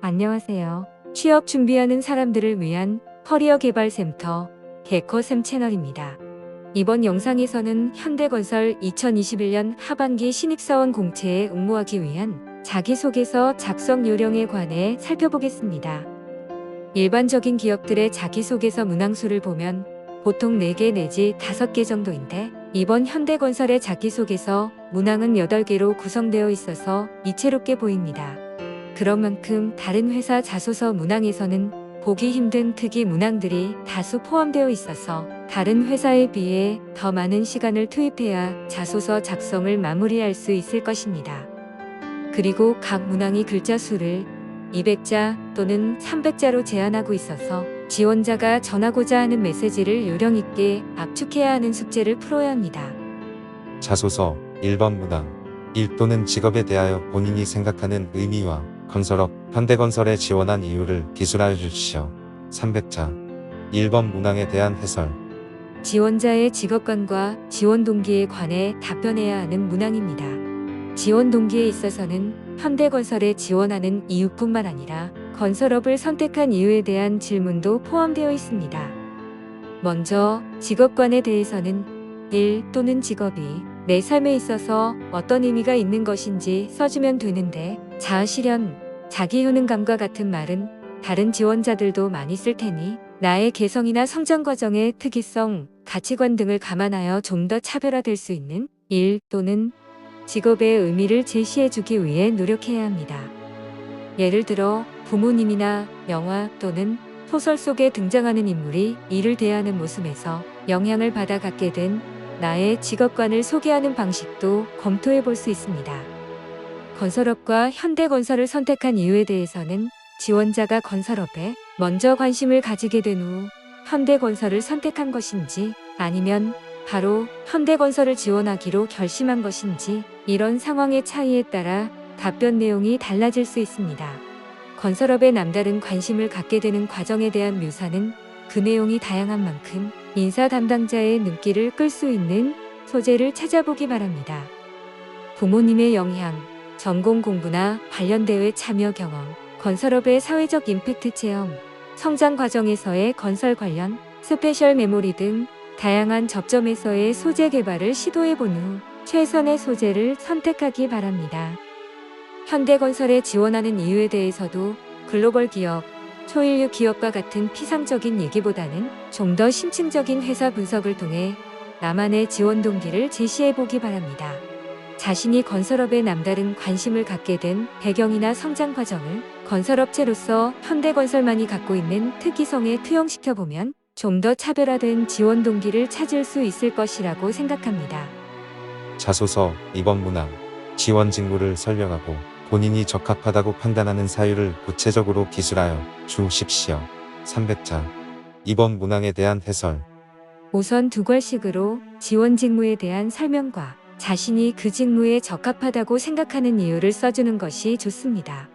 안녕하세요. 취업 준비하는 사람들을 위한 커리어 개발 센터 개커샘 채널입니다. 이번 영상에서는 현대건설 2021년 하반기 신입사원 공채에 응모하기 위한 자기소개서 작성 요령에 관해 살펴보겠습니다. 일반적인 기업들의 자기소개서 문항수를 보면 보통 4개 내지 5개 정도인데 이번 현대건설의 자기소개서 문항은 8개로 구성되어 있어서 이채롭게 보입니다. 그런 만큼 다른 회사 자소서 문항에서는 보기 힘든 특이 문항들이 다수 포함되어 있어서 다른 회사에 비해 더 많은 시간을 투입해야 자소서 작성을 마무리할 수 있을 것입니다. 그리고 각 문항이 글자 수를 200자 또는 300자로 제한하고 있어서 지원자가 전하고자 하는 메시지를 요령 있게 압축해야 하는 숙제를 풀어야 합니다. 자소서 1번 문항 일 또는 직업에 대하여 본인이 생각하는 의미와 건설업, 현대건설에 지원한 이유를 기술하여 주시오. 300자 1번 문항에 대한 해설 지원자의 직업관과 지원 동기에 관해 답변해야 하는 문항입니다. 지원 동기에 있어서는 현대건설에 지원하는 이유뿐만 아니라 건설업을 선택한 이유에 대한 질문도 포함되어 있습니다. 먼저 직업관에 대해서는 일 또는 직업이 내 삶에 있어서 어떤 의미가 있는 것인지 써주면 되는데 자아실현, 자기효능감과 같은 말은 다른 지원자들도 많이 쓸 테니 나의 개성이나 성장 과정의 특이성, 가치관 등을 감안하여 좀 더 차별화될 수 있는 일 또는 직업의 의미를 제시해주기 위해 노력해야 합니다. 예를 들어 부모님이나 영화 또는 소설 속에 등장하는 인물이 이를 대하는 모습에서 영향을 받아 갖게 된 나의 직업관을 소개하는 방식도 검토해 볼 수 있습니다. 건설업과 현대건설을 선택한 이유에 대해서는 지원자가 건설업에 먼저 관심을 가지게 된 후 현대건설을 선택한 것인지 아니면 바로 현대건설을 지원하기로 결심한 것인지 이런 상황의 차이에 따라 답변 내용이 달라질 수 있습니다. 건설업에 남다른 관심을 갖게 되는 과정에 대한 묘사는 그 내용이 다양한 만큼 인사 담당자의 눈길을 끌 수 있는 소재를 찾아보기 바랍니다. 부모님의 영향, 전공 공부나 관련 대회 참여 경험, 건설업의 사회적 임팩트 체험, 성장 과정에서의 건설 관련, 스페셜 메모리 등 다양한 접점에서의 소재 개발을 시도해 본 후 최선의 소재를 선택하기 바랍니다. 현대건설에 지원하는 이유에 대해서도 글로벌 기업, 초일류 기업과 같은 피상적인 얘기보다는 좀 더 심층적인 회사 분석을 통해 나만의 지원 동기를 제시해 보기 바랍니다. 자신이 건설업에 남다른 관심을 갖게 된 배경이나 성장 과정을 건설업체로서 현대건설만이 갖고 있는 특이성에 투영시켜보면 좀 더 차별화된 지원 동기를 찾을 수 있을 것이라고 생각합니다. 자소서 2번 문항 지원 직무를 설명하고 본인이 적합하다고 판단하는 사유를 구체적으로 기술하여 주십시오. 300자 2번 문항에 대한 해설 우선 2걸씩으로 지원 직무에 대한 설명과 자신이 그 직무에 적합하다고 생각하는 이유를 써주는 것이 좋습니다.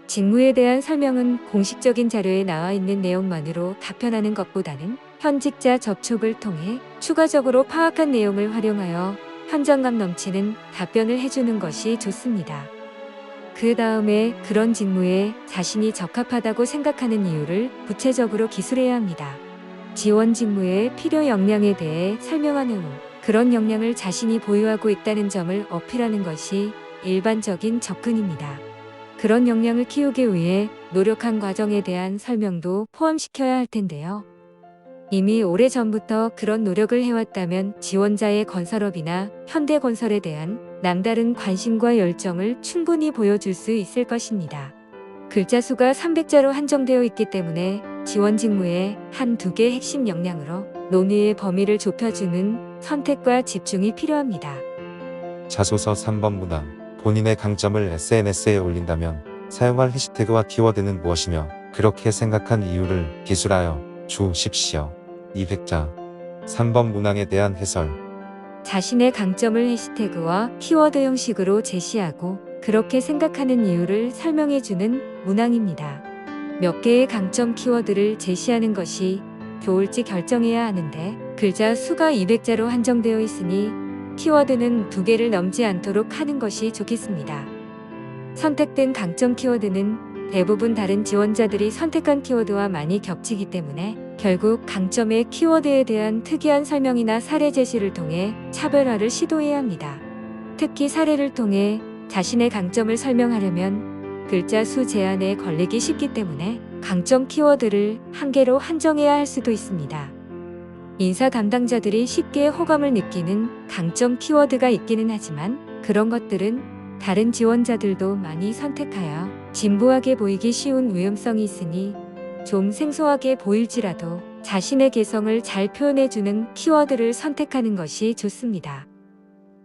직무에 대한 설명은 공식적인 자료에 나와 있는 내용만으로 답변하는 것보다는 현직자 접촉을 통해 추가적으로 파악한 내용을 활용하여 현장감 넘치는 답변을 해주는 것이 좋습니다. 그 다음에 그런 직무에 자신이 적합하다고 생각하는 이유를 구체적으로 기술해야 합니다. 지원 직무의 필요 역량에 대해 설명한 후 그런 역량을 자신이 보유하고 있다는 점을 어필하는 것이 일반적인 접근입니다. 그런 역량을 키우기 위해 노력한 과정에 대한 설명도 포함시켜야 할 텐데요. 이미 오래전부터 그런 노력을 해왔다면 지원자의 건설업이나 현대건설에 대한 남다른 관심과 열정을 충분히 보여줄 수 있을 것입니다. 글자 수가 300자로 한정되어 있기 때문에 지원 직무의 한두 개 핵심 역량으로 논의의 범위를 좁혀주는 선택과 집중이 필요합니다. 자소서 3번 문항 본인의 강점을 SNS에 올린다면 사용할 해시태그와 키워드는 무엇이며 그렇게 생각한 이유를 기술하여 주십시오. 200자 3번 문항에 대한 해설 자신의 강점을 해시태그와 키워드 형식으로 제시하고 그렇게 생각하는 이유를 설명해주는 문항입니다. 몇 개의 강점 키워드를 제시하는 것이 좋을지 결정해야 하는데 글자 수가 200자로 한정되어 있으니 키워드는 2개를 넘지 않도록 하는 것이 좋겠습니다. 선택된 강점 키워드는 대부분 다른 지원자들이 선택한 키워드와 많이 겹치기 때문에 결국 강점의 키워드에 대한 특이한 설명이나 사례 제시를 통해 차별화를 시도해야 합니다. 특히 사례를 통해 자신의 강점을 설명하려면 글자 수 제한에 걸리기 쉽기 때문에 강점 키워드를 한 개로 한정해야 할 수도 있습니다. 인사 담당자들이 쉽게 호감을 느끼는 강점 키워드가 있기는 하지만 그런 것들은 다른 지원자들도 많이 선택하여 진부하게 보이기 쉬운 위험성이 있으니 좀 생소하게 보일지라도 자신의 개성을 잘 표현해주는 키워드를 선택하는 것이 좋습니다.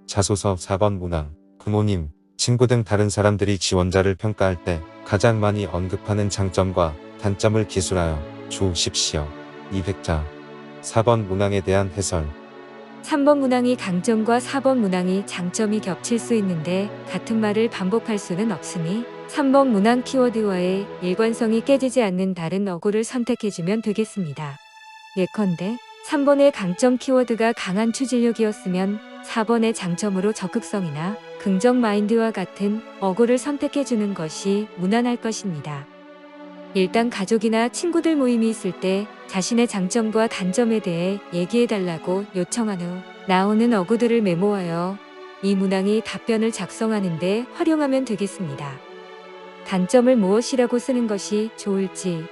자소서 4번 문항. 부모님, 친구 등 다른 사람들이 지원자를 평가할 때 가장 많이 언급하는 장점과 단점을 기술하여 주십시오. 200자. 4번 문항에 대한 해설. 3번 문항이 강점과 4번 문항이 장점이 겹칠 수 있는데 같은 말을 반복할 수는 없으니 3번 문항 키워드와의 일관성이 깨지지 않는 다른 어구를 선택해주면 되겠습니다. 예컨대 3번의 강점 키워드가 강한 추진력이었으면 4번의 장점으로 적극성이나 긍정 마인드와 같은 어구를 선택해주는 것이 무난할 것입니다. 일단 가족이나 친구들 모임이 있을 때 자신의 장점과 단점에 대해 얘기해달라고 요청한 후 나오는 어구들을 메모하여 이 문항이 답변을 작성하는 데 활용하면 되겠습니다. 단점을 무엇이라고 쓰는 것이 좋을지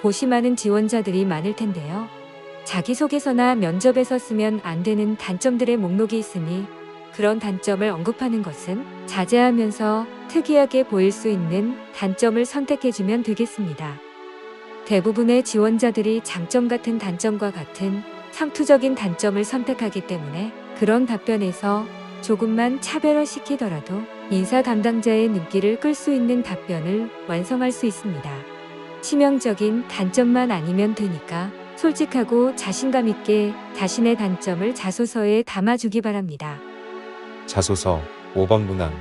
고심하는 지원자들이 많을 텐데요. 자기소개서나 면접에서 쓰면 안 되는 단점들의 목록이 있으니 그런 단점을 언급하는 것은 자제하면서 특이하게 보일 수 있는 단점을 선택해주면 되겠습니다. 대부분의 지원자들이 장점 같은 단점과 같은 상투적인 단점을 선택하기 때문에 그런 답변에서 조금만 차별화시키더라도 인사 담당자의 눈길을 끌 수 있는 답변을 완성할 수 있습니다. 치명적인 단점만 아니면 되니까 솔직하고 자신감 있게 자신의 단점을 자소서에 담아주기 바랍니다. 자소서 5번 문항.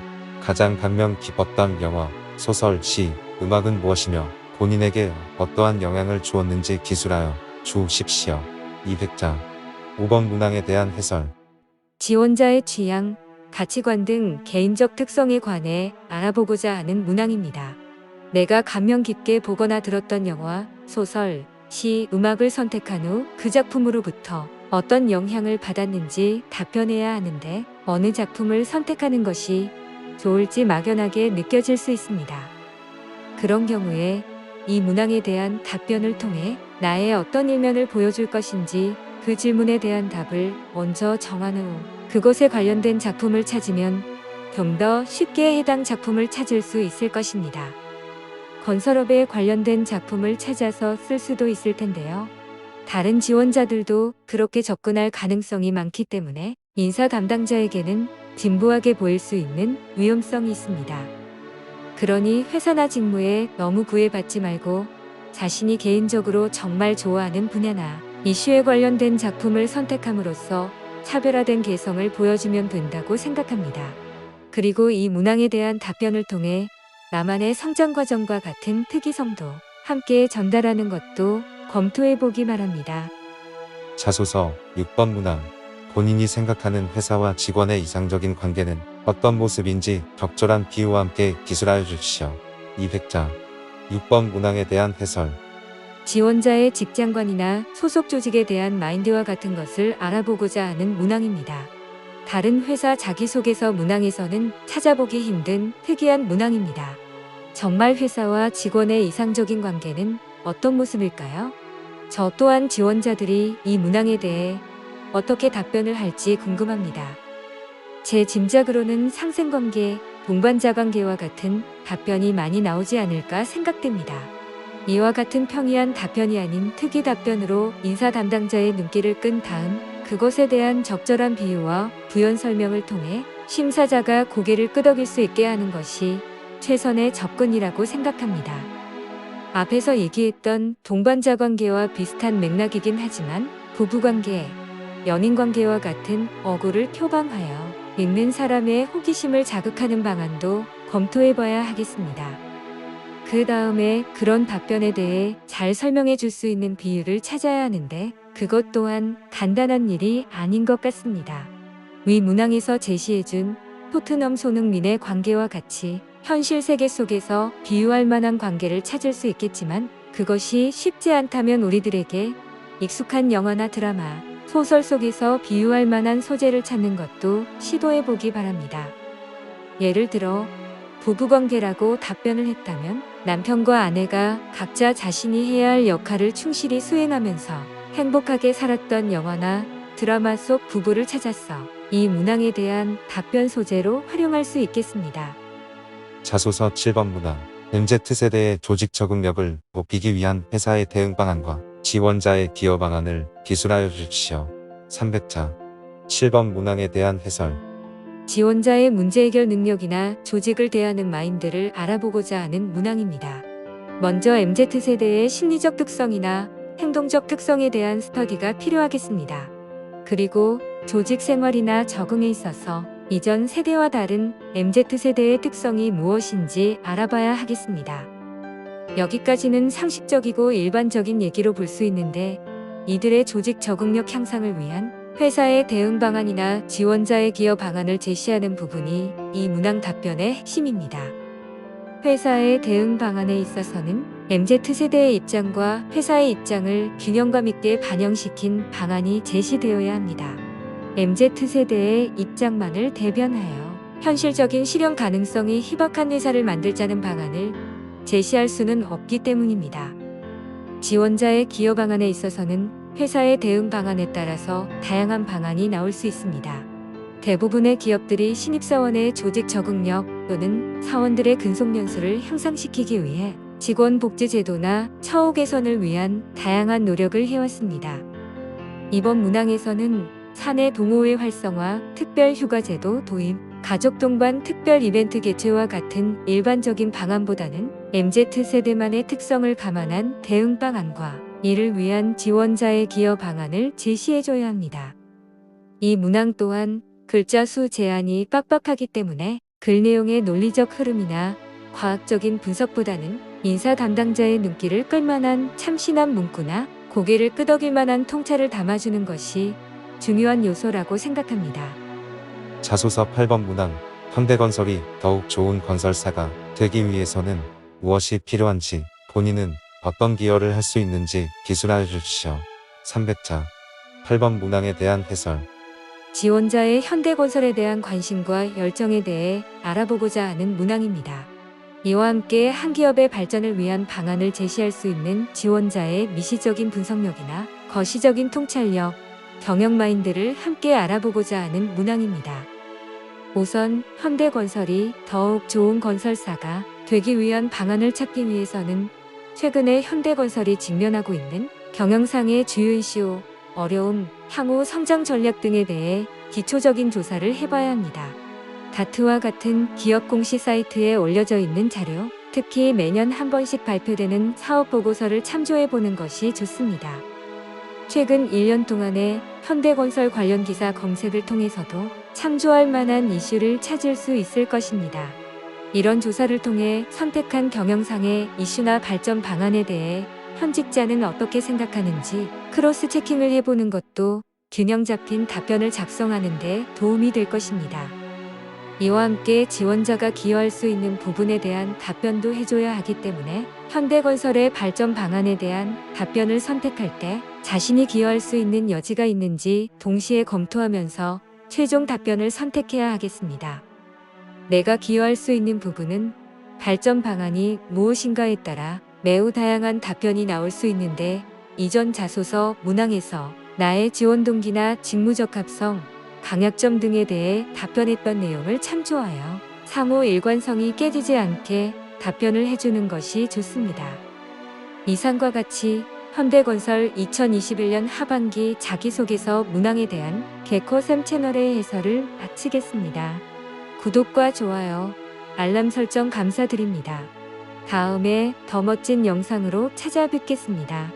가장 감명 깊었던 영화, 소설, 시, 음악은 무엇이며 본인에게 어떠한 영향을 주었는지 기술하여 주십시오. 200자. 5번 문항에 대한 해설. 지원자의 취향, 가치관 등 개인적 특성에 관해 알아보고자 하는 문항입니다. 내가 감명 깊게 보거나 들었던 영화, 소설, 시, 음악을 선택한 후 그 작품으로부터 어떤 영향을 받았는지 답변해야 하는데 어느 작품을 선택하는 것이 좋을지 막연하게 느껴질 수 있습니다. 그런 경우에 이 문항에 대한 답변을 통해 나의 어떤 일면을 보여줄 것인지 그 질문에 대한 답을 먼저 정한 후 그것에 관련된 작품을 찾으면 좀 더 쉽게 해당 작품을 찾을 수 있을 것입니다. 건설업에 관련된 작품을 찾아서 쓸 수도 있을 텐데요. 다른 지원자들도 그렇게 접근할 가능성이 많기 때문에 인사 담당자에게는 진부하게 보일 수 있는 위험성이 있습니다. 그러니 회사나 직무에 너무 구애받지 말고 자신이 개인적으로 정말 좋아하는 분야나 이슈에 관련된 작품을 선택함으로써 차별화된 개성을 보여주면 된다고 생각합니다. 그리고 이 문항에 대한 답변을 통해 나만의 성장 과정과 같은 특이성도 함께 전달하는 것도 검토해보기 바랍니다. 자소서 6번 문항. 본인이 생각하는 회사와 직원의 이상적인 관계는 어떤 모습인지 적절한 비유와 함께 기술하여 주십시오. 200자. 6번 문항에 대한 해설. 지원자의 직장관이나 소속 조직에 대한 마인드와 같은 것을 알아보고자 하는 문항입니다. 다른 회사 자기소개서 문항에서는 찾아보기 힘든 특이한 문항입니다. 정말 회사와 직원의 이상적인 관계는 어떤 모습일까요? 저 또한 지원자들이 이 문항에 대해 어떻게 답변을 할지 궁금합니다. 제 짐작으로는 상생관계, 동반자관계와 같은 답변이 많이 나오지 않을까 생각됩니다. 이와 같은 평이한 답변이 아닌 특이 답변으로 인사 담당자의 눈길을 끈 다음 그것에 대한 적절한 비유와 부연 설명을 통해 심사자가 고개를 끄덕일 수 있게 하는 것이 최선의 접근이라고 생각합니다. 앞에서 얘기했던 동반자관계와 비슷한 맥락이긴 하지만 부부관계, 연인관계와 같은 어구를 표방하여 읽는 사람의 호기심을 자극하는 방안도 검토해봐야 하겠습니다. 그 다음에 그런 답변에 대해 잘 설명해 줄 수 있는 비유를 찾아야 하는데 그것 또한 간단한 일이 아닌 것 같습니다. 위 문항에서 제시해준 토트넘 손흥민의 관계와 같이 현실 세계 속에서 비유할 만한 관계를 찾을 수 있겠지만 그것이 쉽지 않다면 우리들에게 익숙한 영화나 드라마, 소설 속에서 비유할 만한 소재를 찾는 것도 시도해 보기 바랍니다. 예를 들어 부부관계라고 답변을 했다면 남편과 아내가 각자 자신이 해야 할 역할을 충실히 수행하면서 행복하게 살았던 영화나 드라마 속 부부를 찾았어 이 문항에 대한 답변 소재로 활용할 수 있겠습니다. 자소서 7번 문항. MZ세대의 조직 적응력을 높이기 위한 회사의 대응 방안과 지원자의 기여 방안을 기술하여 주십시오. 300자. 7번 문항에 대한 해설. 지원자의 문제 해결 능력이나 조직을 대하는 마인드를 알아보고자 하는 문항입니다. 먼저 MZ세대의 심리적 특성이나 행동적 특성에 대한 스터디가 필요하겠습니다. 그리고 조직 생활이나 적응에 있어서 이전 세대와 다른 MZ세대의 특성이 무엇인지 알아봐야 하겠습니다. 여기까지는 상식적이고 일반적인 얘기로 볼 수 있는데 이들의 조직 적응력 향상을 위한 회사의 대응 방안이나 지원자의 기여 방안을 제시하는 부분이 이 문항 답변의 핵심입니다. 회사의 대응 방안에 있어서는 MZ세대의 입장과 회사의 입장을 균형감 있게 반영시킨 방안이 제시되어야 합니다. MZ세대의 입장만을 대변하여 현실적인 실현 가능성이 희박한 회사를 만들자는 방안을 제시할 수는 없기 때문입니다. 지원자의 기여 방안에 있어서는 회사의 대응 방안에 따라서 다양한 방안이 나올 수 있습니다. 대부분의 기업들이 신입사원의 조직 적응력 또는 사원들의 근속 연수를 향상시키기 위해 직원 복지 제도나 처우 개선을 위한 다양한 노력을 해왔습니다. 이번 문항에서는 사내 동호회 활성화, 특별 휴가 제도 도입, 가족 동반 특별 이벤트 개최와 같은 일반적인 방안보다는 MZ세대만의 특성을 감안한 대응 방안과 이를 위한 지원자의 기여 방안을 제시해줘야 합니다. 이 문항 또한 글자 수 제한이 빡빡하기 때문에 글 내용의 논리적 흐름이나 과학적인 분석보다는 인사 담당자의 눈길을 끌만한 참신한 문구나 고개를 끄덕일 만한 통찰을 담아주는 것이 중요한 요소라고 생각합니다. 자소서 8번 문항. 현대건설이 더욱 좋은 건설사가 되기 위해서는 무엇이 필요한지, 본인은 어떤 기여를 할 수 있는지 기술하여 주십시오. 300자. 8번 문항에 대한 해설. 지원자의 현대건설에 대한 관심과 열정에 대해 알아보고자 하는 문항입니다. 이와 함께 한 기업의 발전을 위한 방안을 제시할 수 있는 지원자의 미시적인 분석력이나 거시적인 통찰력, 경영 마인드를 함께 알아보고자 하는 문항입니다. 우선 현대건설이 더욱 좋은 건설사가 되기 위한 방안을 찾기 위해서는 최근에 현대건설이 직면하고 있는 경영상의 주요 이슈, 어려움, 향후 성장 전략 등에 대해 기초적인 조사를 해봐야 합니다. 다트와 같은 기업 공시 사이트에 올려져 있는 자료, 특히 매년 한 번씩 발표되는 사업 보고서를 참조해 보는 것이 좋습니다. 최근 1년 동안의 현대건설 관련 기사 검색을 통해서도 참조할 만한 이슈를 찾을 수 있을 것입니다. 이런 조사를 통해 선택한 경영상의 이슈나 발전 방안에 대해 현직자는 어떻게 생각하는지 크로스 체킹을 해보는 것도 균형 잡힌 답변을 작성하는 데 도움이 될 것입니다. 이와 함께 지원자가 기여할 수 있는 부분에 대한 답변도 해줘야 하기 때문에 현대건설의 발전 방안에 대한 답변을 선택할 때 자신이 기여할 수 있는 여지가 있는지 동시에 검토하면서 최종 답변을 선택해야 하겠습니다. 내가 기여할 수 있는 부분은 발전 방안이 무엇인가에 따라 매우 다양한 답변이 나올 수 있는데 이전 자소서 문항에서 나의 지원 동기나 직무 적합성, 강약점 등에 대해 답변했던 내용을 참조하여 상호 일관성이 깨지지 않게 답변을 해주는 것이 좋습니다. 이상과 같이 현대건설 2021년 하반기 자기소개서 문항에 대한 개코쌤 채널의 해설을 마치겠습니다. 구독과 좋아요, 알람 설정 감사드립니다. 다음에 더 멋진 영상으로 찾아뵙겠습니다.